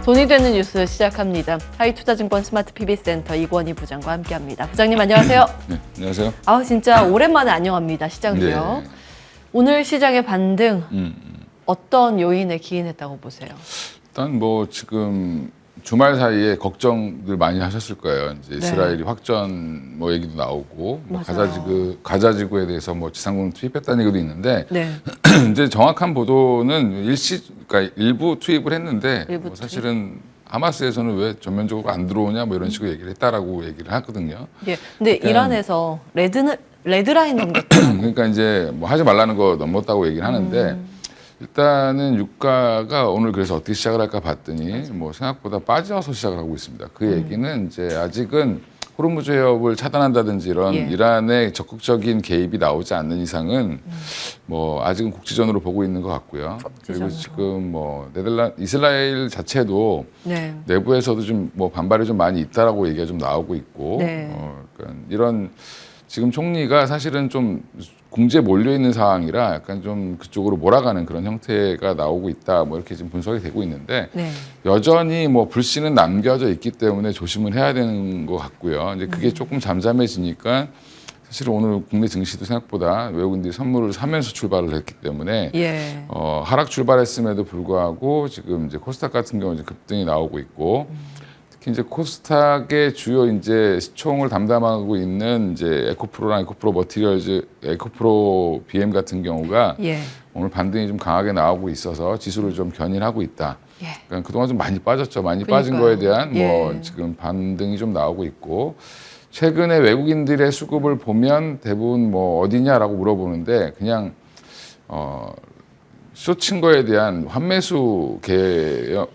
돈이 되는 뉴스 시작합니다. 하이투자증권 스마트 PB센터 이권희 부장과 함께합니다. 부장님 안녕하세요. 네, 안녕하세요. 진짜 오랜만에 안녕합니다. 시장도요. 네. 오늘 시장의 반등 어떤 요인에 기인했다고 보세요? 일단 뭐 지금 주말 사이에 걱정들 많이 하셨을 거예요. 이제 이스라엘이 확전 뭐 얘기도 나오고 뭐 가자지구에 대해서 뭐 지상군 투입했다는 얘기도 있는데 이제 정확한 보도는 그러니까 일부 투입을 했는데 뭐 사실은 하마스에서는 왜 전면적으로 안 들어오냐 뭐 이런 식으로 얘기를 했다라고 얘기를 하거든요. 예. 근데 그러니까, 이란에서 레드라인 넘겼다. 그러니까 이제 뭐 하지 말라는 거 넘었다고 얘기를 하는데 일단은 유가가 오늘 그래서 어떻게 시작을 할까 봤더니 뭐 생각보다 빠져서 시작을 하고 있습니다. 그 얘기는 이제 아직은 호르무즈 해협을 차단한다든지 이런 이란의 적극적인 개입이 나오지 않는 이상은 뭐 아직은 국지전으로 보고 있는 것 같고요. 그리고 지금 뭐 이스라엘 자체도 내부에서도 좀 뭐 반발이 좀 많이 있다라고 얘기가 좀 나오고 있고 그러니까 이런 지금 총리가 사실은 좀 궁지에 몰려 있는 상황이라 약간 좀 그쪽으로 몰아가는 그런 형태가 나오고 있다. 뭐 이렇게 지금 분석이 되고 있는데 여전히 뭐 불씨는 남겨져 있기 때문에 조심을 해야 되는 것 같고요. 이제 그게 조금 잠잠해지니까 사실 오늘 국내 증시도 생각보다 외국인들이 선물을 사면서 출발을 했기 때문에 하락 출발했음에도 불구하고 지금 이제 코스닥 같은 경우 이제 급등이 나오고 있고. 이제 코스닥의 주요 이제 시총을 담당하고 있는 이제 에코프로랑 에코프로 머티리얼즈, 에코프로 BM 같은 경우가 오늘 반등이 좀 강하게 나오고 있어서 지수를 좀 견인하고 있다. 그러니까 그동안 좀 많이 빠졌죠. 많이 빠진 거에 대한 뭐 지금 반등이 좀 나오고 있고 최근에 외국인들의 수급을 보면 대부분 뭐 어디냐라고 물어보는데 그냥 숏친 거에 대한 환매수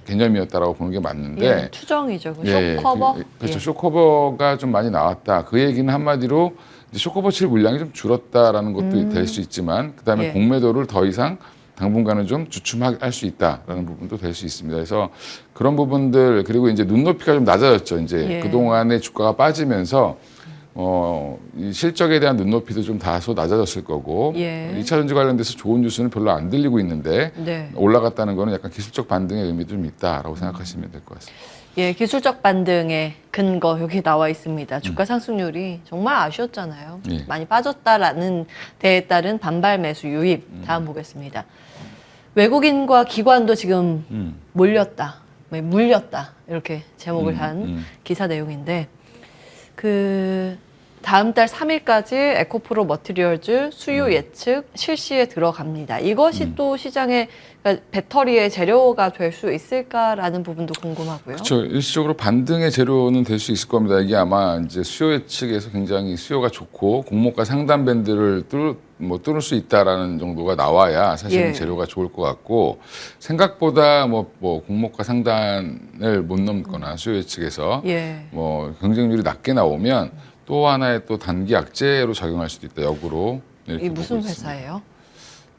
개념이었다라고 보는 게 맞는데 추정이죠. 쇼커버? 그렇죠. 쇼커버가 좀 많이 나왔다. 그 얘기는 한마디로 이제 쇼커버 칠 물량이 좀 줄었다라는 것도 될 수 있지만 그다음에 공매도를 더 이상 당분간은 좀 주춤할 수 있다라는 부분도 될 수 있습니다. 그래서 그런 부분들 그리고 이제 눈높이가 좀 낮아졌죠. 이제 그동안에 주가가 빠지면서 이 실적에 대한 눈높이도 좀 다소 낮아졌을 거고 2차 전지 관련돼서 좋은 뉴스는 별로 안 들리고 있는데 올라갔다는 거는 약간 기술적 반등의 의미도 좀 있다라고 생각하시면 될 것 같습니다. 기술적 반등의 근거 여기 나와 있습니다. 주가 상승률이 정말 아쉬웠잖아요. 많이 빠졌다라는 데에 따른 반발 매수 유입. 다음 보겠습니다. 외국인과 기관도 지금 물렸다 이렇게 제목을 한 기사 내용인데 다음 달 3일까지 에코프로 머티리얼즈 수요 예측 실시에 들어갑니다. 이것이 또 시장의 그러니까 배터리의 재료가 될 수 있을까라는 부분도 궁금하고요. 그렇죠. 일시적으로 반등의 재료는 될 수 있을 겁니다. 이게 아마 이제 수요 예측에서 굉장히 수요가 좋고 공모가 상단 밴드를 뚫을 수 있다라는 정도가 나와야 사실은 재료가 좋을 것 같고 생각보다 뭐 공모가 상단을 못 넘거나 수요 예측에서 뭐 경쟁률이 낮게 나오면 또 하나의 또 단기 악재로 작용할 수도 있다. 역으로 이게 무슨 회사예요?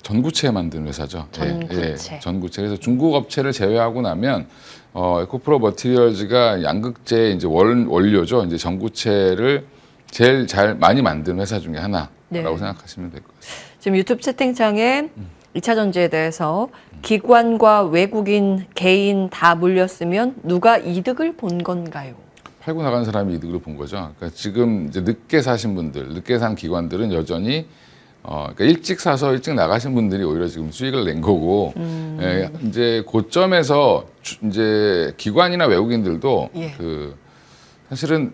전구체 만드는 회사죠. 전구체. 전구체. 그래서 중국 업체를 제외하고 나면 에코프로 머티리얼즈가 양극재 이제 원료죠. 이제 전구체를 제일 잘 많이 만드는 회사 중에 하나라고 생각하시면 될 것 같습니다. 지금 유튜브 채팅창에 2차 전지에 대해서 기관과 외국인, 개인 다 물렸으면 누가 이득을 본 건가요? 팔고 나간 사람이 이득을 본 거죠. 그러니까 지금 이제 늦게 사신 분들, 늦게 산 기관들은 여전히 그러니까 일찍 사서 일찍 나가신 분들이 오히려 지금 수익을 낸 거고 이제 고점에서 이제 기관이나 외국인들도 사실은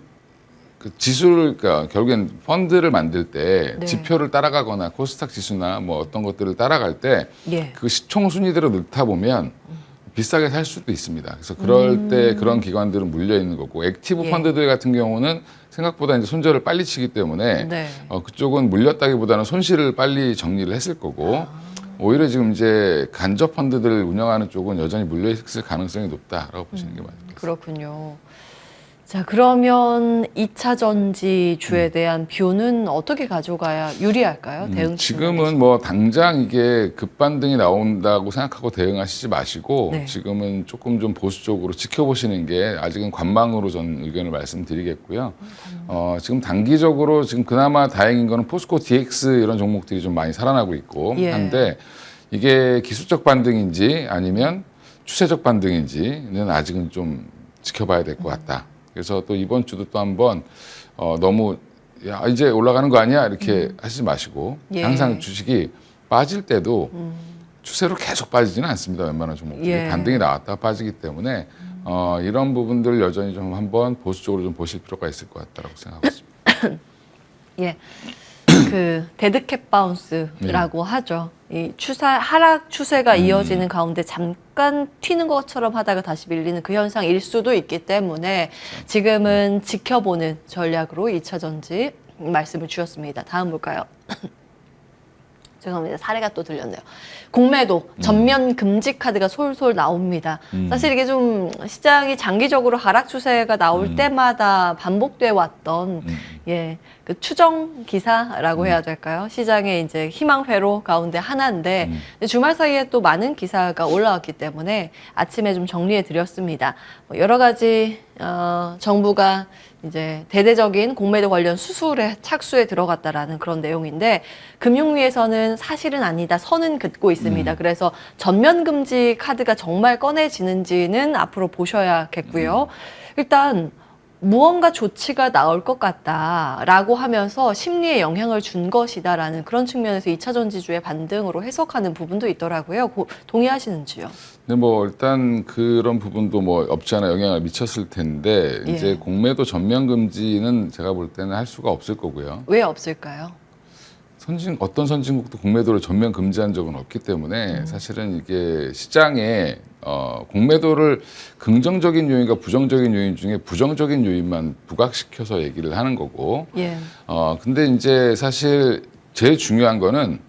그 지수를 그러니까 결국엔 펀드를 만들 때 지표를 따라가거나 코스닥 지수나 뭐 어떤 것들을 따라갈 때 그 시총 순위대로 넣다 보면 비싸게 살 수도 있습니다. 그래서 그럴 때 그런 기관들은 물려 있는 거고 액티브 펀드들 같은 경우는 생각보다 이제 손절을 빨리 치기 때문에 그쪽은 물렸다기보다는 손실을 빨리 정리를 했을 거고 오히려 지금 이제 간접 펀드들을 운영하는 쪽은 여전히 물려 있을 가능성이 높다라고 보시는 게 맞습니다. 그렇군요. 자, 그러면 2차 전지주에 대한 뷰는 어떻게 가져가야 유리할까요? 대응 지금은 뭐 당장 이게 급반등이 나온다고 생각하고 대응하시지 마시고 지금은 조금 좀 보수적으로 지켜보시는 게 아직은 관망으로 전 의견을 말씀드리겠고요. 지금 단기적으로 지금 그나마 다행인 거는 포스코 DX 이런 종목들이 좀 많이 살아나고 있고 한데 이게 기술적 반등인지 아니면 추세적 반등인지는 아직은 좀 지켜봐야 될 것 같다. 그래서 또 이번 주도 또 한번 너무 야 이제 올라가는 거 아니야 이렇게 하시지 마시고 예. 항상 주식이 빠질 때도 추세로 계속 빠지지는 않습니다. 웬만한 종목들이 예. 반등이 나왔다가 빠지기 때문에 이런 부분들 여전히 좀 한번 보수적으로 좀 보실 필요가 있을 것 같다라고 생각하고 있습니다. 예. 그 데드캣 바운스라고 하죠. 이 하락 추세가 이어지는 가운데 잠깐 튀는 것처럼 하다가 다시 밀리는 그 현상일 수도 있기 때문에 지금은 지켜보는 전략으로 2차 전지 말씀을 주셨습니다. 다음 볼까요? 죄송합니다. 사례가 또 들렸네요. 공매도 전면 금지 카드가 솔솔 나옵니다. 사실 이게 좀 시장이 장기적으로 하락 추세가 나올 때마다 반복돼 왔던 예, 그 추정 기사라고 해야 될까요? 시장의 이제 희망회로 가운데 하나인데 주말 사이에 또 많은 기사가 올라왔기 때문에 아침에 좀 정리해 드렸습니다. 여러 가지 정부가 이제 대대적인 공매도 관련 수술에 착수에 들어갔다라는 그런 내용인데 금융위에서는 사실은 아니다 선은 긋고 있습니다. 그래서 전면 금지 카드가 정말 꺼내지는지는 앞으로 보셔야겠고요. 일단 무언가 조치가 나올 것 같다라고 하면서 심리에 영향을 준 것이다라는 그런 측면에서 2차 전지주의 반등으로 해석하는 부분도 있더라고요. 동의하시는지요? 네, 뭐 일단 그런 부분도 뭐 없지 않아 영향을 미쳤을 텐데 예. 이제 공매도 전면 금지는 제가 볼 때는 할 수가 없을 거고요. 왜 없을까요? 어떤 선진국도 공매도를 전면 금지한 적은 없기 때문에 사실은 이게 시장에 공매도를 긍정적인 요인과 부정적인 요인 중에 부정적인 요인만 부각시켜서 얘기를 하는 거고. 예. 근데 이제 사실 제일 중요한 거는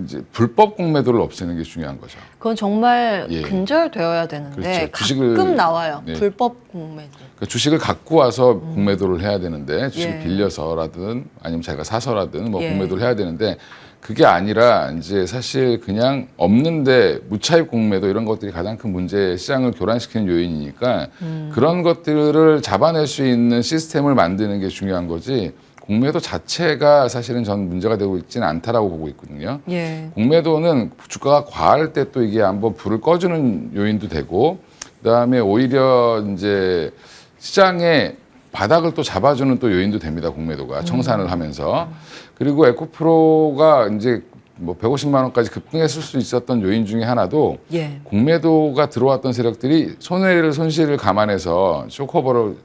이제 불법 공매도를 없애는 게 중요한 거죠. 그건 정말 예. 근절되어야 되는데 그렇죠. 가끔 나와요. 네. 불법 공매도. 그러니까 주식을 갖고 와서 공매도를 해야 되는데 주식을 예. 빌려서라든 아니면 자기가 사서라든 뭐 예. 공매도를 해야 되는데 그게 아니라 이제 사실 그냥 없는데 무차입 공매도 이런 것들이 가장 큰 문제 시장을 교란시키는 요인이니까 그런 것들을 잡아낼 수 있는 시스템을 만드는 게 중요한 거지 공매도 자체가 사실은 전 문제가 되고 있지는 않다라고 보고 있거든요. 예. 공매도는 주가가 과할 때 또 이게 한번 불을 꺼주는 요인도 되고 그다음에 오히려 이제 시장의 바닥을 또 잡아주는 또 요인도 됩니다. 공매도가 청산을 하면서 그리고 에코프로가 이제 뭐 150만 원까지 급등했을 수 있었던 요인 중에 하나도 예. 공매도가 들어왔던 세력들이 손실을 감안해서 쇼커버를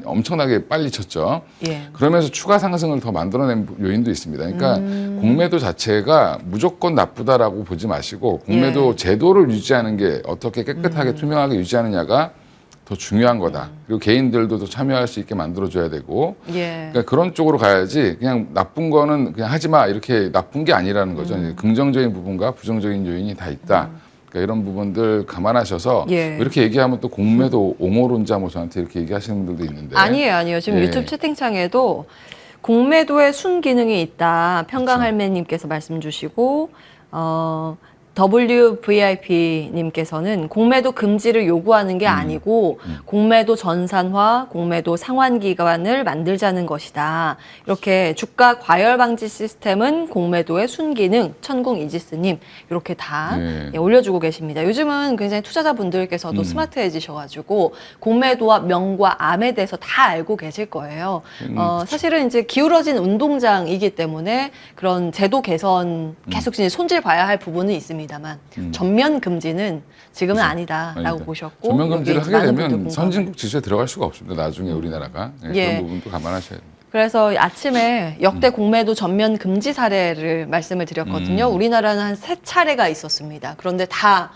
엄청나게 빨리 쳤죠. 예. 그러면서 추가 상승을 더 만들어낸 요인도 있습니다. 그러니까 공매도 자체가 무조건 나쁘다라고 보지 마시고 공매도 예. 제도를 유지하는 게 어떻게 깨끗하게 투명하게 유지하느냐가 더 중요한 거다. 그리고 개인들도 더 참여할 수 있게 만들어줘야 되고 예. 그러니까 그런 쪽으로 가야지 그냥 나쁜 거는 그냥 하지 마 이렇게 나쁜 게 아니라는 거죠. 긍정적인 부분과 부정적인 요인이 다 있다. 그러니까 이런 부분들 감안하셔서 예. 이렇게 얘기하면 또 공매도 옹호론자 뭐 저한테 이렇게 얘기하시는 분들도 있는데 아니에요. 지금 예. 유튜브 채팅창에도 공매도에 순기능이 있다. 평강할매님께서 말씀 주시고 WVIP님께서는 공매도 금지를 요구하는 게 아니고 공매도 전산화, 공매도 상환기관을 만들자는 것이다. 이렇게 주가 과열 방지 시스템은 공매도의 순기능, 천궁 이지스님 이렇게 다 네. 예, 올려주고 계십니다. 요즘은 굉장히 투자자분들께서도 스마트해지셔가지고 공매도와 명과 암에 대해서 다 알고 계실 거예요. 사실은 이제 기울어진 운동장이기 때문에 그런 제도 개선 계속 이제 손질 봐야 할 부분은 있습니다. 다만 전면 금지는 지금은 아니다라고 보셨고 전면 금지를 여기에 하게 많은 되면 분들 선진국 지수에 들어갈 수가 없습니다. 나중에 우리나라가 예. 그런 부분도 감안하셔야 됩니다. 그래서 아침에 역대 공매도 전면 금지 사례를 말씀을 드렸거든요. 우리나라는 한 3차례가 있었습니다. 그런데 다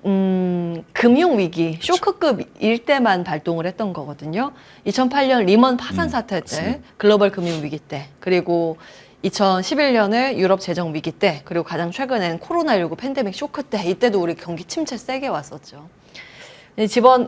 금융위기, 쇼크급일 때만 발동을 했던 거거든요. 2008년 리먼 파산 사태 때, 글로벌 금융위기 때, 그리고 2011년에 유럽 재정 위기 때, 그리고 가장 최근엔 코로나19 팬데믹 쇼크 때, 이때도 우리 경기 침체 세게 왔었죠.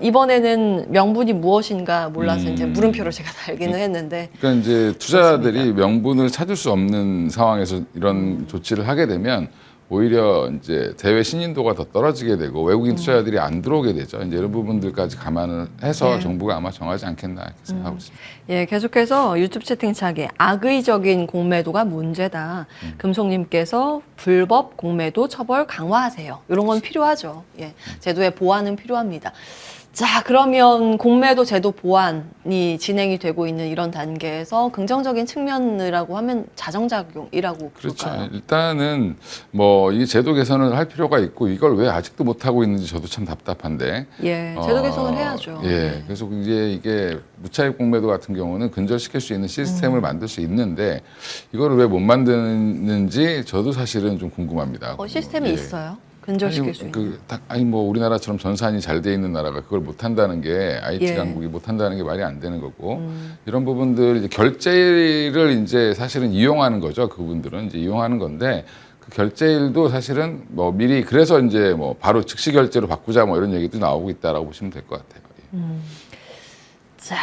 이번에는 명분이 무엇인가 몰라서 이제 물음표를 제가 달기는 했는데. 그러니까 이제 투자자들이 명분을 찾을 수 없는 상황에서 이런 조치를 하게 되면 오히려 이제 대외 신인도가 더 떨어지게 되고 외국인 투자자들이 안 들어오게 되죠. 이제 이런 부분들까지 감안을 해서 네. 정부가 아마 정하지 않겠나 이렇게 생각하고 있습니다. 예, 계속해서 유튜브 채팅창에 악의적인 공매도가 문제다. 금송님께서 불법 공매도 처벌 강화하세요. 이런 건 필요하죠. 예, 제도의 보완은 필요합니다. 자, 그러면 공매도 제도 보완이 진행이 되고 있는 이런 단계에서 긍정적인 측면이라고 하면 자정작용이라고 그렇죠. 볼까요? 일단은 뭐 이 제도 개선을 할 필요가 있고 이걸 왜 아직도 못 하고 있는지 저도 참 답답한데. 예, 제도 개선을 해야죠. 예, 네. 그래서 이게 무차입 공매도 같은 경우는 근절시킬 수 있는 시스템을 만들 수 있는데 이거를 왜 못 만드는지 저도 사실은 좀 궁금합니다. 시스템이 예. 있어요. 근절시킬 수 있는. 아니 뭐 우리나라처럼 전산이 잘 돼 있는 나라가 그걸 못 한다는 게 IT 예. 강국이 못 한다는 게 말이 안 되는 거고 이런 부분들 이제 결제를 이제 사실은 이용하는 거죠. 그분들은 이제 이용하는 건데 그 결제일도 사실은 뭐 미리 그래서 이제 뭐 바로 즉시 결제로 바꾸자 뭐 이런 얘기도 나오고 있다라고 보시면 될 것 같아요. 예. 자,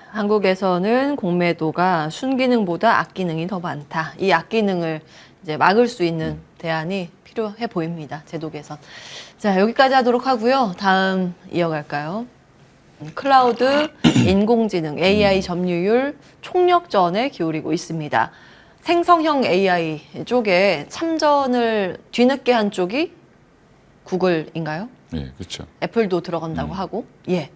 한국에서는 공매도가 순기능보다 악기능이 더 많다. 이 악기능을 이제 막을 수 있는 대안이 필요해 보입니다. 제도 개선. 자, 여기까지 하도록 하고요. 다음 이어갈까요? 클라우드, 인공지능, AI 점유율 총력전에 기울이고 있습니다. 생성형 AI 쪽에 참전을 뒤늦게 한 쪽이 구글인가요? 예, 그렇죠. 애플도 들어간다고 하고, 예.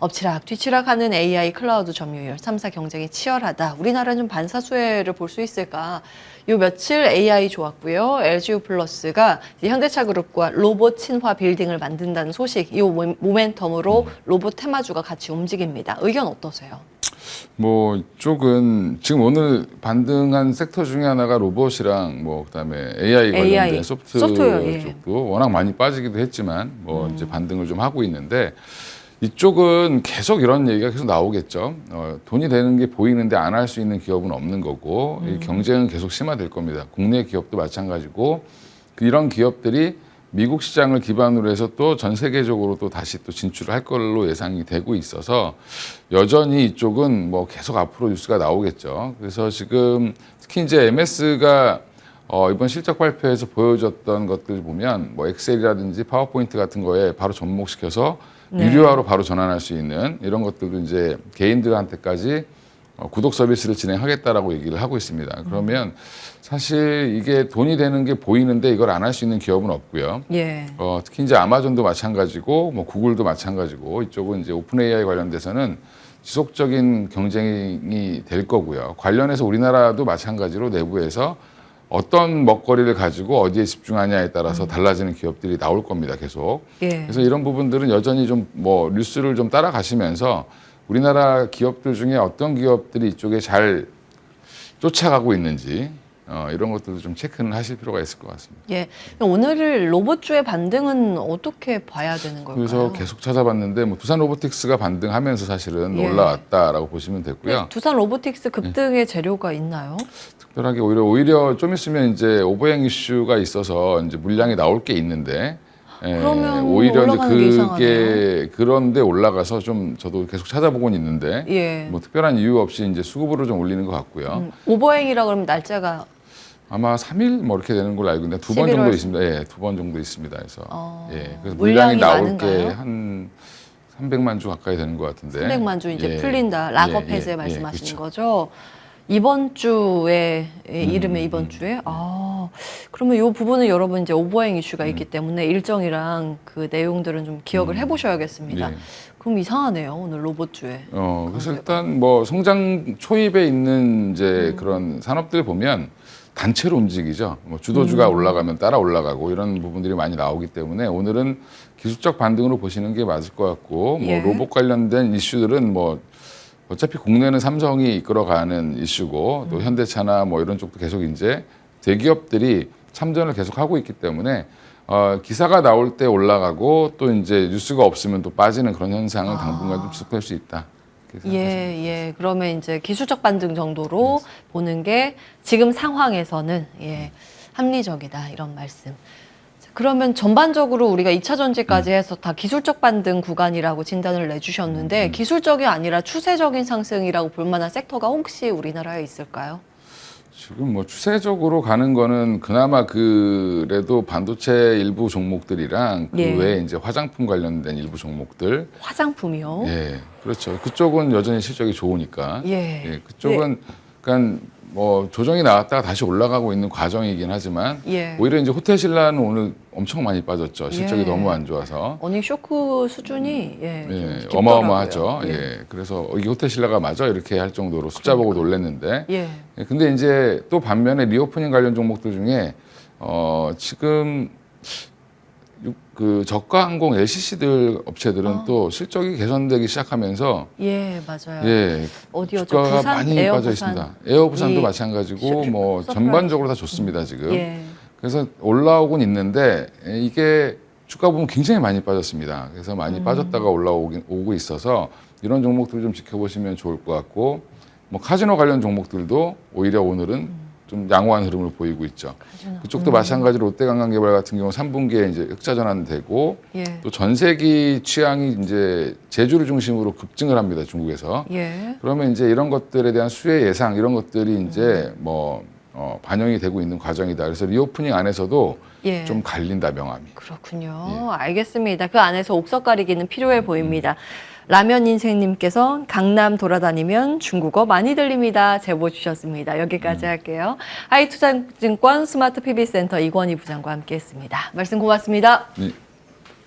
엎치락 뒤치락 하는 AI 클라우드 점유율, 3사 경쟁이 치열하다. 우리나라는 좀 반사수혜를 볼 수 있을까? 요 며칠 AI 좋았고요. LGU 플러스가 현대차 그룹과 로봇 친화 빌딩을 만든다는 소식, 이 모멘텀으로 로봇 테마주가 같이 움직입니다. 의견 어떠세요? 뭐 이쪽은 지금 오늘 반등한 섹터 중에 하나가 로봇이랑 뭐 그다음에 AI 관련된 소프트웨어 예. 쪽도 워낙 많이 빠지기도 했지만 뭐 이제 반등을 좀 하고 있는데 이쪽은 계속 이런 얘기가 계속 나오겠죠. 돈이 되는 게 보이는데 안 할 수 있는 기업은 없는 거고 이 경쟁은 계속 심화될 겁니다. 국내 기업도 마찬가지고 이런 기업들이 미국 시장을 기반으로 해서 또 전 세계적으로 또 다시 또 진출을 할 걸로 예상이 되고 있어서 여전히 이쪽은 뭐 계속 앞으로 뉴스가 나오겠죠. 그래서 지금 특히 이제 MS가 이번 실적 발표에서 보여줬던 것들 보면 뭐 엑셀이라든지 파워포인트 같은 거에 바로 접목시켜서 유료화로 바로 전환할 수 있는 이런 것들도 이제 개인들한테까지 구독 서비스를 진행하겠다라고 얘기를 하고 있습니다. 그러면 사실 이게 돈이 되는 게 보이는데 이걸 안 할 수 있는 기업은 없고요. 예. 특히 이제 아마존도 마찬가지고 뭐 구글도 마찬가지고 이쪽은 이제 오픈 AI 관련돼서는 지속적인 경쟁이 될 거고요. 관련해서 우리나라도 마찬가지로 내부에서 어떤 먹거리를 가지고 어디에 집중하냐에 따라서 달라지는 기업들이 나올 겁니다. 계속. 예. 그래서 이런 부분들은 여전히 좀 뭐 뉴스를 좀 따라가시면서 우리나라 기업들 중에 어떤 기업들이 이쪽에 잘 쫓아가고 있는지 이런 것들도 좀 체크는 하실 필요가 있을 것 같습니다. 예. 오늘 로봇주의 반등은 어떻게 봐야 되는 걸까요? 그래서 계속 찾아봤는데 뭐 두산 로보틱스가 반등하면서 사실은 예. 올라왔다라고 보시면 되고요. 네, 두산 로보틱스 급등의 재료가 있나요? 특별하게 오히려 좀 있으면 이제 오버행 이슈가 있어서 이제 물량이 나올 게 있는데 그러면 오히려 이제 올라가는 게 이상하네요. 그런데 올라가서 좀 저도 계속 찾아보고는 있는데 예. 뭐 특별한 이유 없이 이제 수급으로 좀 올리는 것 같고요. 오버행이라 그러면 날짜가 아마 3일 뭐 이렇게 되는 걸로 알고 있는데 2번 11월. 정도 있습니다. 예, 2번 정도 있습니다. 그래서 예, 그래서 물량이 물량이 나올 많은가요? 게 한 300만 주 가까이 되는 것 같은데. 300만 주 이제 예, 풀린다. 락업 예, 해제 예, 말씀하시는 그렇죠. 거죠. 이번 주에 이름에 이번 주에 그러면 이 부분은 여러분 이제 오버행 이슈가 있기 때문에 일정이랑 그 내용들은 좀 기억을 해보셔야겠습니다. 예. 그럼 이상하네요 오늘 로봇주에. 그래서 일단 뭐 성장 초입에 있는 이제 그런 산업들 보면 단체로 움직이죠. 뭐 주도주가 올라가면 따라 올라가고 이런 부분들이 많이 나오기 때문에 오늘은 기술적 반등으로 보시는 게 맞을 것 같고 예. 뭐 로봇 관련된 이슈들은 뭐 어차피 국내는 삼성이 이끌어가는 이슈고 또 현대차나 뭐 이런 쪽도 계속 이제 대기업들이 참전을 계속 하고 있기 때문에 기사가 나올 때 올라가고 또 이제 뉴스가 없으면 또 빠지는 그런 현상은 당분간 좀 지속될 수 있다. 예. 그러면 이제 기술적 반등 정도로 보는 게 지금 상황에서는 합리적이다 이런 말씀. 자, 그러면 전반적으로 우리가 2차 전지까지 해서 다 기술적 반등 구간이라고 진단을 내주셨는데 기술적이 아니라 추세적인 상승이라고 볼 만한 섹터가 혹시 우리나라에 있을까요? 지금 뭐 추세적으로 가는 거는 그나마 그래도 반도체 일부 종목들이랑 그 예. 외에 이제 화장품 관련된 일부 종목들. 화장품이요? 예, 그렇죠. 그쪽은 여전히 실적이 좋으니까. 예. 그쪽은 그러니까 뭐 조정이 나왔다가 다시 올라가고 있는 과정이긴 하지만 예. 오히려 이제 호텔 신라는 오늘 엄청 많이 빠졌죠. 실적이 예. 너무 안 좋아서. 어닝 쇼크 수준이 좀 깊더라고요. 어마어마하죠. 그래서 이게 호텔 신라가 맞아 이렇게 할 정도로 숫자 보고 놀랐는데. 예. 근데 이제 또 반면에 리오프닝 관련 종목들 중에 지금 그 저가 항공 LCC들 업체들은 또 실적이 개선되기 시작하면서 예, 맞아요. 예, 어디였죠? 주가가 부산? 많이 에어 빠져 부산? 있습니다. 에어부산도 예. 마찬가지고 뭐 서프라이즈. 전반적으로 다 좋습니다 지금. 예. 그래서 올라오곤 있는데 이게 주가 보면 굉장히 많이 빠졌습니다. 그래서 많이 빠졌다가 오고 있어서 이런 종목들 좀 지켜보시면 좋을 것 같고 뭐 카지노 관련 종목들도 오히려 오늘은 좀 양호한 흐름을 보이고 있죠. 카지노. 그쪽도 마찬가지로 롯데관광개발 같은 경우 3분기에 이제 흑자 전환되고 예. 또 전세기 취향이 이제 제주를 중심으로 급증을 합니다. 중국에서. 예. 그러면 이제 이런 것들에 대한 수혜 예상 이런 것들이 이제 뭐 반영이 되고 있는 과정이다. 그래서 리오프닝 안에서도 예. 좀 갈린다 명암이. 그렇군요. 알겠습니다. 그 안에서 옥석 가리기는 필요해 보입니다. 라면 인생님께서 강남 돌아다니면 중국어 많이 들립니다. 제보 주셨습니다. 여기까지 할게요. 하이투자증권 스마트 PB센터 이권희 부장과 함께했습니다. 말씀 고맙습니다. 네.